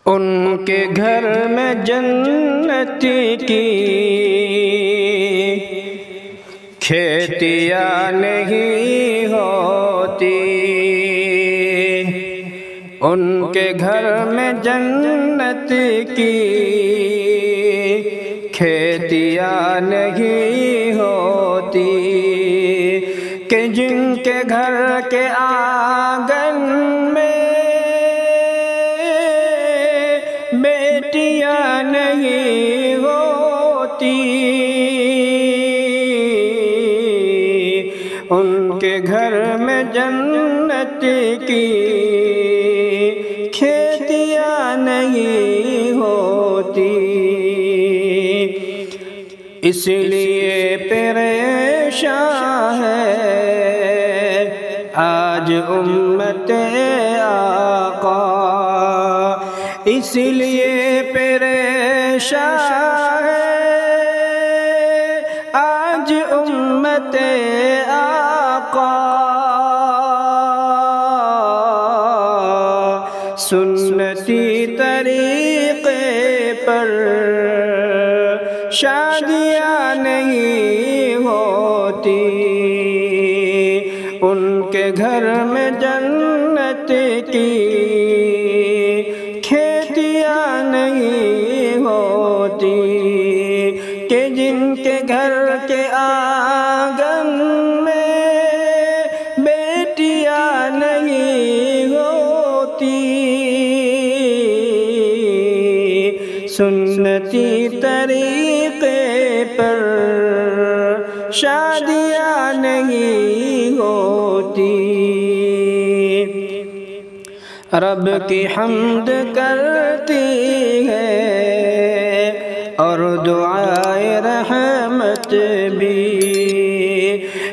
ان کے گھر میں جنت کی کھیتیاں نہیں ہوتی، ان کے گھر میں جنت کی کھیتیاں نہیں ہوتی، کہ جن کے گھر کے آنگن میں بیٹیاں نہیں ہوتی، ان کے گھر میں جنت کی کھیتیاں نہیں ہوتی۔ اس لیے پریشان ہے آج امت آقا، اس لیے پریشان ہے آج امت آقا، سنتی طریقے پر شادیاں نہیں ہوتی، ان کے گھر میں جنت کی کھیتیاں نہیں ہوتی، کہ جن کے گھر کے آنگن میں بیٹیاں نہیں ہوتی، سنتی طریقے پر شادیاں نہیں ہوتی۔ رب کی حمد کرتی ہے اور دعائے رحمت بھی،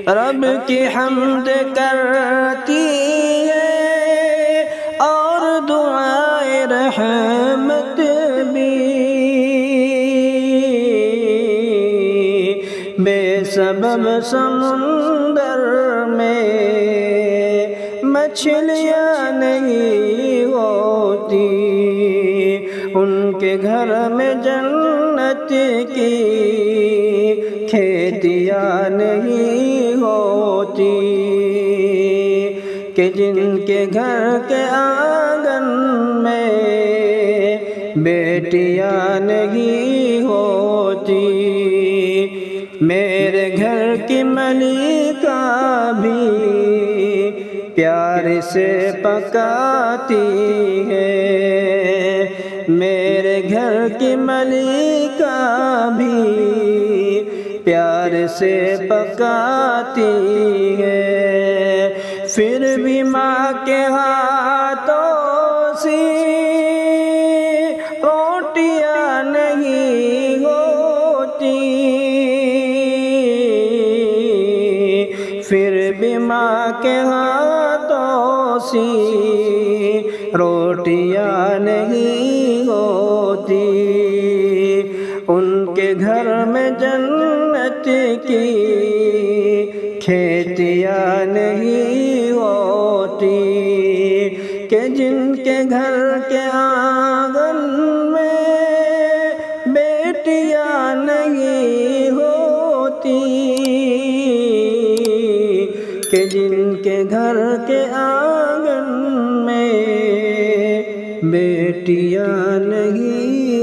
رب کی حمد کرتی ہے اور دعائے رحمت بھی، بے سبب سمندر میں مچھلیاں نہیں ہوتی، ان کے گھر میں جنت کی کھیتیاں نہیں ہوتی، کہ جن کے گھر کے آنگن میں بیٹیاں نہیں ہوتی، میرے گھر کی ملکہ بھی پیار سے پکاتی ہے، میرے گھر کی ملکہ بھی پیار سے پکاتی ہے، پھر بھی ماں کے ہاتھوں سے روٹیاں نہیں ہوتی، پھر بھی ماں کے ہاتھوں سے روٹیاں نہیں ہوتی، ان کے گھر میں جنت کی کھیتیاں نہیں ہوتی، کہ جن کے گھر کے آنگن میں بیٹیاں نہیں ہوتی، کہ جن کے گھر کے آنگن میں بیٹیاں نہیں